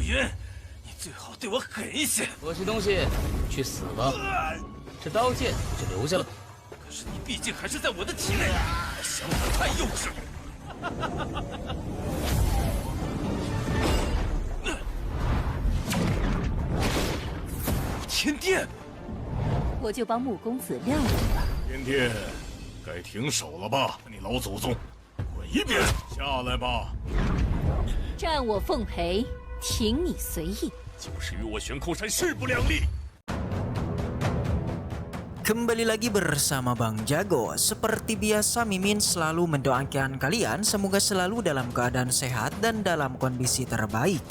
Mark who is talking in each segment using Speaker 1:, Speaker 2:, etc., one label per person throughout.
Speaker 1: 云，你最好对我狠一些。
Speaker 2: 恶心东西，去死吧！这刀剑就留下了。
Speaker 1: 可是你毕竟还是在我的体内，想法太幼稚。天殿，
Speaker 3: 我就帮穆公子料理吧。
Speaker 4: 天天，该停手了吧？你老祖宗，滚一边！下来吧。
Speaker 3: 战我奉陪，挺你随意。
Speaker 4: 就是与我悬空山势不两立。
Speaker 5: Kembali lagi bersama Bang Jago. Seperti biasa Mimin selalu mendoakan kalian semoga selalu dalam keadaan sehat dan dalam kondisi terbaik.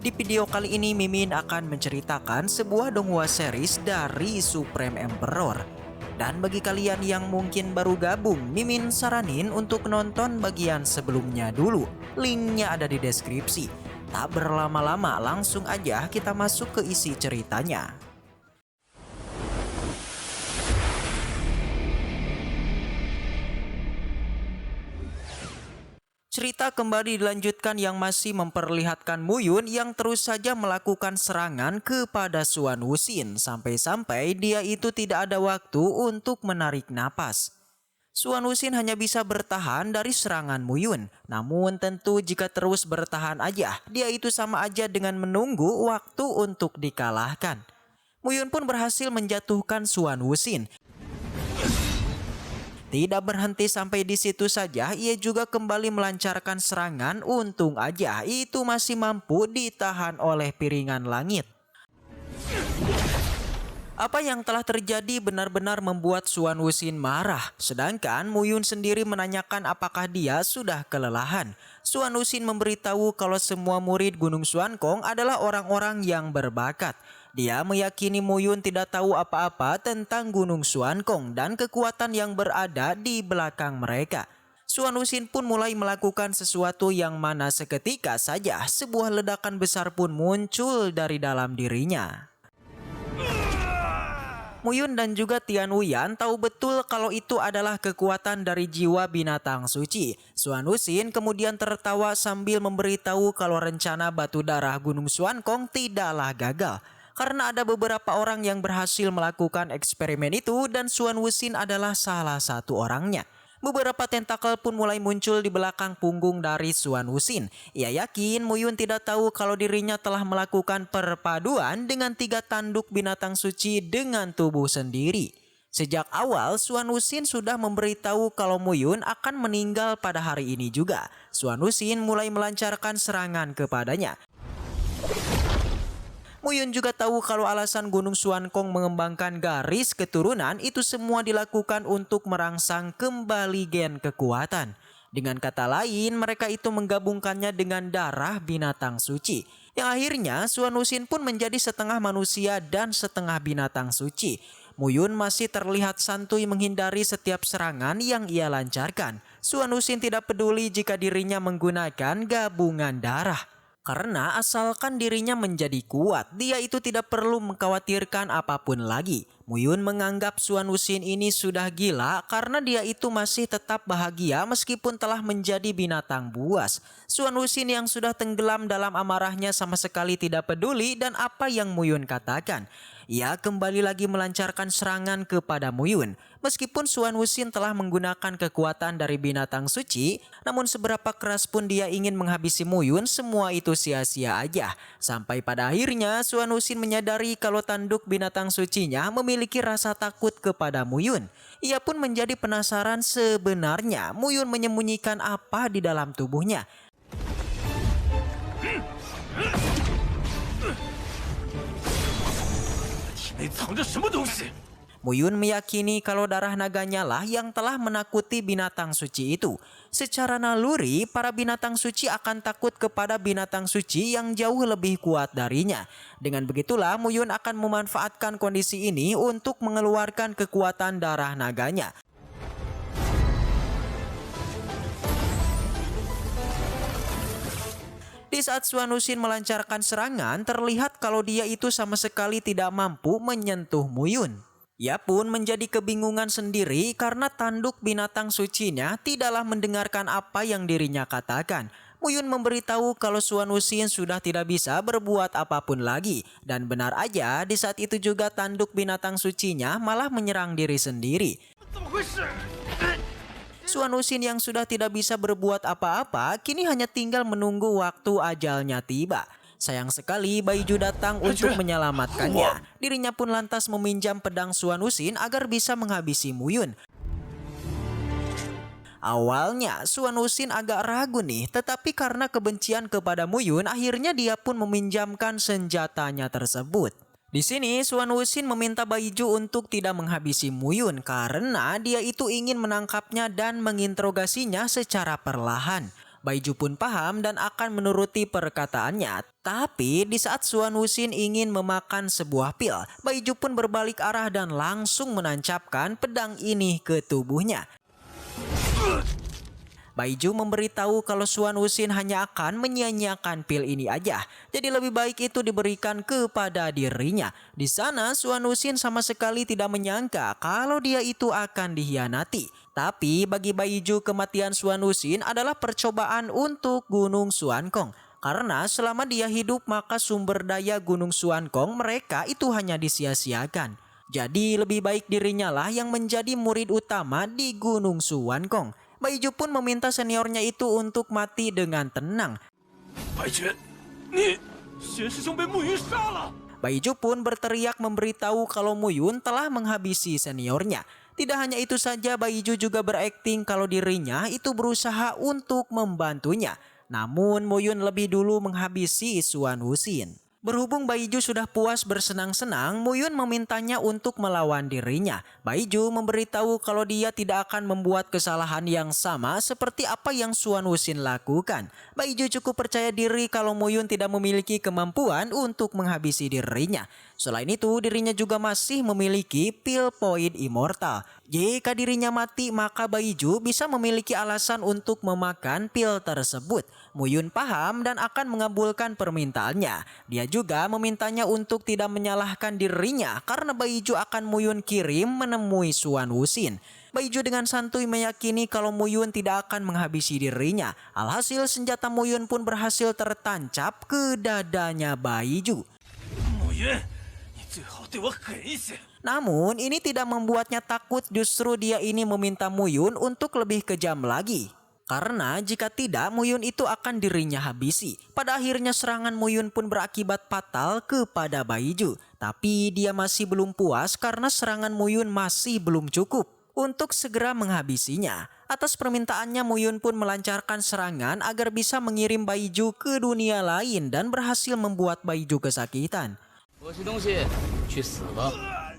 Speaker 5: Di video kali ini Mimin akan menceritakan sebuah donghua series dari Supreme Emperor. Dan bagi kalian yang mungkin baru gabung, Mimin saranin untuk nonton bagian sebelumnya dulu. Linknya ada di deskripsi. Tak berlama-lama langsung aja kita masuk ke isi ceritanya. Cerita kembali dilanjutkan yang masih memperlihatkan Muyun yang terus saja melakukan serangan kepada Xuan Wuxin sampai-sampai dia itu tidak ada waktu untuk menarik napas. Xuan Wuxin hanya bisa bertahan dari serangan Muyun, namun tentu jika terus bertahan aja, dia itu sama aja dengan menunggu waktu untuk dikalahkan. Muyun pun berhasil menjatuhkan Xuan Wuxin. Tidak berhenti sampai di situ saja, ia juga kembali melancarkan serangan. Untung aja itu masih mampu ditahan oleh piringan langit. Apa yang telah terjadi benar-benar membuat Xuan Wuxin marah. Sedangkan Muyun sendiri menanyakan apakah dia sudah kelelahan. Xuan Wuxin memberitahu kalau semua murid Gunung Xuankong adalah orang-orang yang berbakat. Dia meyakini Muyun tidak tahu apa-apa tentang Gunung Xuankong dan kekuatan yang berada di belakang mereka. Xuan Wuxin pun mulai melakukan sesuatu yang mana seketika saja sebuah ledakan besar pun muncul dari dalam dirinya. Muyun dan juga Tian Wuyan tahu betul kalau itu adalah kekuatan dari jiwa binatang suci. Xuan Wuxin kemudian tertawa sambil memberitahu kalau rencana batu darah Gunung Xuankong tidaklah gagal. Karena ada beberapa orang yang berhasil melakukan eksperimen itu dan Xuan Wuxin adalah salah satu orangnya. Beberapa tentakel pun mulai muncul di belakang punggung dari Xuan Wuxin. Ia yakin Muyun tidak tahu kalau dirinya telah melakukan perpaduan dengan 3 tanduk binatang suci dengan tubuh sendiri. Sejak awal Xuan Wuxin sudah memberitahu kalau Muyun akan meninggal pada hari ini juga. Xuan Wuxin mulai melancarkan serangan kepadanya. Muyun juga tahu kalau alasan Gunung Xuankong mengembangkan garis keturunan itu semua dilakukan untuk merangsang kembali gen kekuatan. Dengan kata lain, mereka itu menggabungkannya dengan darah binatang suci. Yang akhirnya Xuan Wuxin pun menjadi setengah manusia dan setengah binatang suci. Muyun masih terlihat santuy menghindari setiap serangan yang ia lancarkan. Xuan Wuxin tidak peduli jika dirinya menggunakan gabungan darah. Karena asalkan dirinya menjadi kuat, dia itu tidak perlu mengkhawatirkan apapun lagi. Muyun menganggap Xuan Wuxin ini sudah gila karena dia itu masih tetap bahagia meskipun telah menjadi binatang buas. Xuan Wuxin yang sudah tenggelam dalam amarahnya sama sekali tidak peduli dan apa yang Muyun katakan. Ia kembali lagi melancarkan serangan kepada Muyun. Meskipun Xuan Wuxin telah menggunakan kekuatan dari binatang suci, namun seberapa keras pun dia ingin menghabisi Muyun, semua itu sia-sia aja. Sampai pada akhirnya Xuan Wuxin menyadari kalau tanduk binatang sucinya memiliki rasa takut kepada Muyun. Ia pun menjadi penasaran sebenarnya Muyun menyembunyikan apa di dalam tubuhnya. Muyun meyakini kalau darah naganya lah yang telah menakuti binatang suci itu. Secara naluri, para binatang suci akan takut kepada binatang suci yang jauh lebih kuat darinya. Dengan begitulah, Muyun akan memanfaatkan kondisi ini untuk mengeluarkan kekuatan darah naganya. Di saat Xuan Wuxin melancarkan serangan, terlihat kalau dia itu sama sekali tidak mampu menyentuh Muyun. Ia pun menjadi kebingungan sendiri karena tanduk binatang sucinya tidaklah mendengarkan apa yang dirinya katakan. Muyun memberitahu kalau Xuan Wuxin sudah tidak bisa berbuat apapun lagi. Dan benar aja, di saat itu juga tanduk binatang sucinya malah menyerang diri sendiri. Xuan Wuxin yang sudah tidak bisa berbuat apa-apa, kini hanya tinggal menunggu waktu ajalnya tiba. Sayang sekali Baiju datang untuk menyelamatkannya. Dirinya pun lantas meminjam pedang Xuan Wuxin agar bisa menghabisi Muyun. Awalnya Xuan Wuxin agak ragu nih, tetapi karena kebencian kepada Muyun, akhirnya dia pun meminjamkan senjatanya tersebut. Di sini Xuan Wuxin meminta Baiju untuk tidak menghabisi Muyun karena dia itu ingin menangkapnya dan menginterogasinya secara perlahan. Baiju pun paham dan akan menuruti perkataannya. Tapi di saat Xuan Wuxin ingin memakan sebuah pil, Baiju pun berbalik arah dan langsung menancapkan pedang ini ke tubuhnya. Baiju memberitahu kalau Xuan Wuxin hanya akan menyia-nyiakan pil ini aja. Jadi lebih baik itu diberikan kepada dirinya. Di sana Xuan Wuxin sama sekali tidak menyangka kalau dia itu akan dikhianati. Tapi bagi Baiju kematian Xuan Wuxin adalah percobaan untuk Gunung Xuankong. Karena selama dia hidup maka sumber daya Gunung Xuankong mereka itu hanya disia-siakan. Jadi lebih baik dirinya lah yang menjadi murid utama di Gunung Xuankong. Baiju pun meminta seniornya itu untuk mati dengan tenang. Baiju pun berteriak memberitahu kalau Muyun telah menghabisi seniornya. Tidak hanya itu saja, Baiju juga berakting kalau dirinya itu berusaha untuk membantunya. Namun Muyun lebih dulu menghabisi Xuan Wuxin. Berhubung Baiju sudah puas bersenang-senang, Muyun memintanya untuk melawan dirinya. Baiju memberitahu kalau dia tidak akan membuat kesalahan yang sama seperti apa yang Xuan Wuxin lakukan. Baiju cukup percaya diri kalau Muyun tidak memiliki kemampuan untuk menghabisi dirinya. Selain itu, dirinya juga masih memiliki pil poin immortal. Jika dirinya mati, maka Baiju bisa memiliki alasan untuk memakan pil tersebut. Muyun paham dan akan mengabulkan permintaannya. Dia juga memintanya untuk tidak menyalahkan dirinya karena Baiju akan Muyun kirim menemui Xuan Wuxin. Baiju dengan santuy meyakini kalau Muyun tidak akan menghabisi dirinya. Alhasil senjata Muyun pun berhasil tertancap ke dadanya Baiju. Namun ini tidak membuatnya takut, justru dia ini meminta Muyun untuk lebih kejam lagi. Karena jika tidak, Muyun itu akan dirinya habisi. Pada akhirnya serangan Muyun pun berakibat fatal kepada Baiju. Tapi dia masih belum puas karena serangan Muyun masih belum cukup untuk segera menghabisinya. Atas permintaannya, Muyun pun melancarkan serangan agar bisa mengirim Baiju ke dunia lain dan berhasil membuat Baiju kesakitan.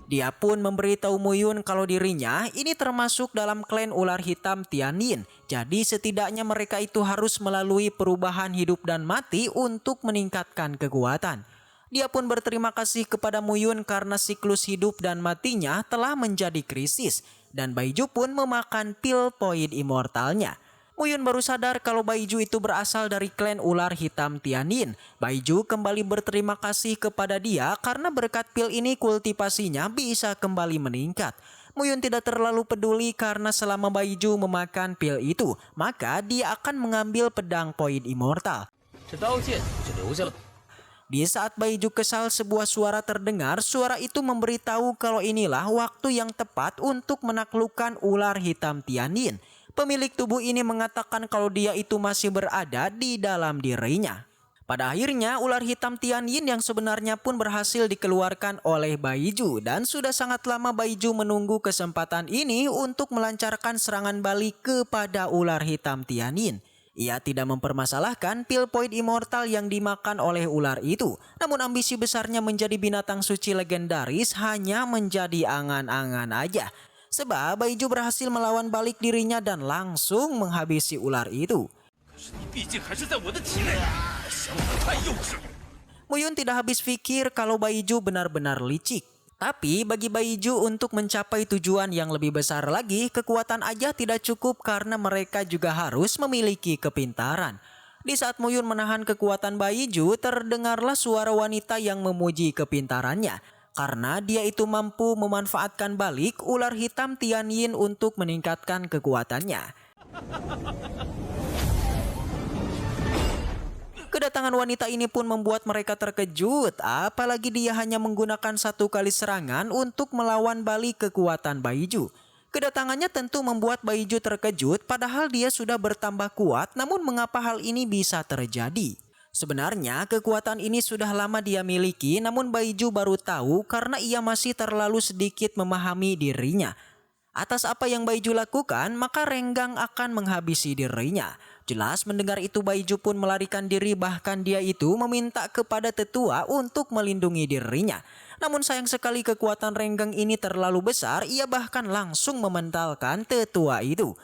Speaker 5: Dia pun memberitahu Muyun kalau dirinya ini termasuk dalam klan ular hitam Tianyin. Jadi setidaknya mereka itu harus melalui perubahan hidup dan mati untuk meningkatkan kekuatan. Dia pun berterima kasih kepada Muyun karena siklus hidup dan matinya telah menjadi krisis. Dan Baiju pun memakan pil poin immortalnya. Muyun baru sadar kalau Baiju itu berasal dari klan ular hitam Tianyin. Baiju kembali berterima kasih kepada dia karena berkat pil ini kultivasinya bisa kembali meningkat. Muyun tidak terlalu peduli karena selama Baiju memakan pil itu, maka dia akan mengambil pedang poin immortal. Di saat Baiju kesal, sebuah suara terdengar. Suara itu memberitahu kalau inilah waktu yang tepat untuk menaklukkan ular hitam Tianyin. Pemilik tubuh ini mengatakan kalau dia itu masih berada di dalam dirinya. Pada akhirnya ular hitam Tianyin yang sebenarnya pun berhasil dikeluarkan oleh Baiju. Dan sudah sangat lama Baiju menunggu kesempatan ini untuk melancarkan serangan balik kepada ular hitam Tianyin. Ia tidak mempermasalahkan pil poin immortal yang dimakan oleh ular itu. Namun ambisi besarnya menjadi binatang suci legendaris hanya menjadi angan-angan aja. Sebab Baiju berhasil melawan balik dirinya dan langsung menghabisi ular itu. Muyun tidak habis pikir kalau Baiju benar-benar licik. Tapi bagi Baiju untuk mencapai tujuan yang lebih besar lagi, kekuatan aja tidak cukup karena mereka juga harus memiliki kepintaran. Di saat Muyun menahan kekuatan Baiju, terdengarlah suara wanita yang memuji kepintarannya. Karena dia itu mampu memanfaatkan balik ular hitam Tianyin untuk meningkatkan kekuatannya. Kedatangan wanita ini pun membuat mereka terkejut, apalagi dia hanya menggunakan 1 kali serangan untuk melawan balik kekuatan Baiju. Kedatangannya tentu membuat Baiju terkejut, padahal dia sudah bertambah kuat, namun mengapa hal ini bisa terjadi? Sebenarnya kekuatan ini sudah lama dia miliki, namun Baiju baru tahu karena ia masih terlalu sedikit memahami dirinya. Atas apa yang Baiju lakukan, maka Renggang akan menghabisi dirinya. Jelas mendengar itu Baiju pun melarikan diri, bahkan dia itu meminta kepada tetua untuk melindungi dirinya. Namun sayang sekali kekuatan Renggang ini terlalu besar, ia bahkan langsung mementalkan tetua itu.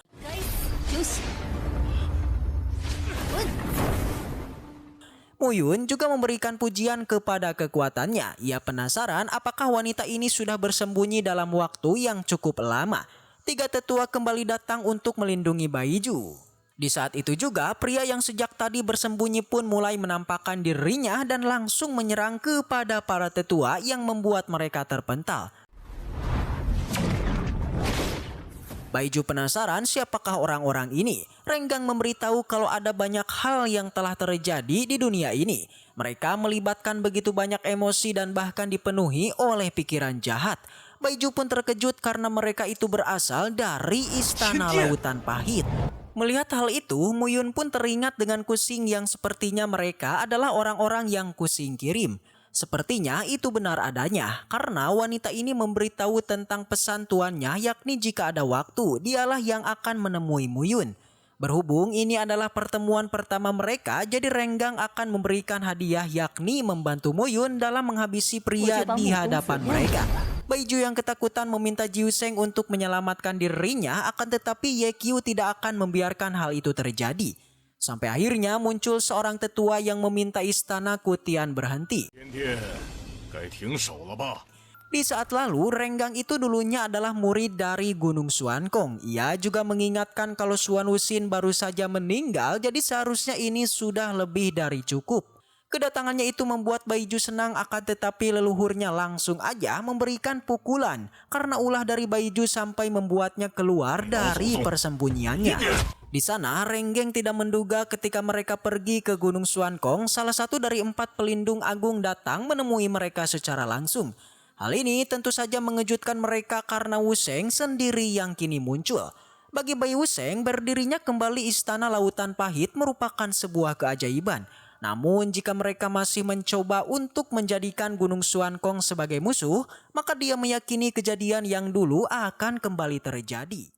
Speaker 5: Muyun juga memberikan pujian kepada kekuatannya. Ia penasaran apakah wanita ini sudah bersembunyi dalam waktu yang cukup lama. 3 tetua kembali datang untuk melindungi Baiju. Di saat itu juga pria yang sejak tadi bersembunyi pun mulai menampakkan dirinya dan langsung menyerang kepada para tetua yang membuat mereka terpental. Baiju penasaran siapakah orang-orang ini. Renggang memberitahu kalau ada banyak hal yang telah terjadi di dunia ini. Mereka melibatkan begitu banyak emosi dan bahkan dipenuhi oleh pikiran jahat. Baiju pun terkejut karena mereka itu berasal dari Istana Lautan Pahit. Melihat hal itu, Muyun pun teringat dengan Kusing yang sepertinya mereka adalah orang-orang yang Kusing kirim. Sepertinya itu benar adanya, karena wanita ini memberitahu tentang pesan tuannya, yakni jika ada waktu, dialah yang akan menemui Muyun. Berhubung ini adalah pertemuan pertama mereka, jadi Renggang akan memberikan hadiah, yakni membantu Muyun dalam menghabisi pria di hadapan mereka. Baiju yang ketakutan meminta Jiu Seng untuk menyelamatkan dirinya, akan tetapi Ye Qiu tidak akan membiarkan hal itu terjadi. Sampai akhirnya muncul seorang tetua yang meminta istana Kutian berhenti. Di saat lalu, Renggang itu dulunya adalah murid dari Gunung Xuankong. Ia juga mengingatkan kalau Xuan Wuxin baru saja meninggal, jadi seharusnya ini sudah lebih dari cukup. Kedatangannya itu membuat Baiju senang, akan tetapi leluhurnya langsung aja memberikan pukulan karena ulah dari Baiju sampai membuatnya keluar dari persembunyiannya. Di sana Renggang tidak menduga ketika mereka pergi ke Gunung Xuankong, salah satu dari 4 pelindung agung datang menemui mereka secara langsung. Hal ini tentu saja mengejutkan mereka karena Wusheng sendiri yang kini muncul. Bagi Bai Wusheng, berdirinya kembali Istana Lautan Pahit merupakan sebuah keajaiban. Namun jika mereka masih mencoba untuk menjadikan Gunung Xuankong sebagai musuh, maka dia meyakini kejadian yang dulu akan kembali terjadi.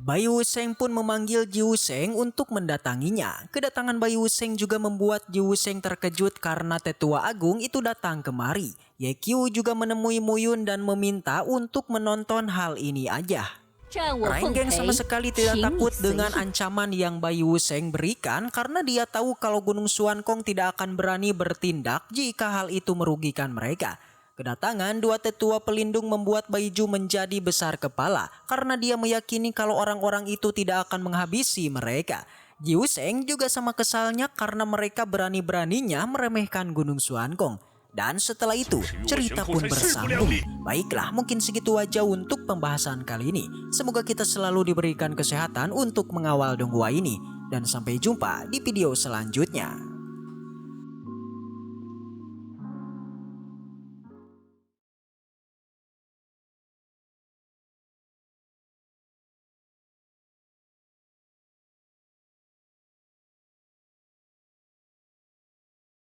Speaker 5: Bai Wusheng pun memanggil Jiu Seng untuk mendatanginya. Kedatangan Bai Wusheng juga membuat Jiu Seng terkejut karena tetua agung itu datang kemari. Ye Qiu juga menemui Muyun dan meminta untuk menonton hal ini aja. Renggang sama sekali tidak takut dengan ancaman yang Bai Wusheng berikan karena dia tahu kalau Gunung Xuankong tidak akan berani bertindak jika hal itu merugikan mereka. Kedatangan 2 tetua pelindung membuat Baiju menjadi besar kepala karena dia meyakini kalau orang-orang itu tidak akan menghabisi mereka. Jiu Seng juga sama kesalnya karena mereka berani-beraninya meremehkan Gunung Xuankong. Dan setelah itu cerita pun bersambung. Baiklah, mungkin segitu aja untuk pembahasan kali ini. Semoga kita selalu diberikan kesehatan untuk mengawal Donghua ini. Dan sampai jumpa di video selanjutnya.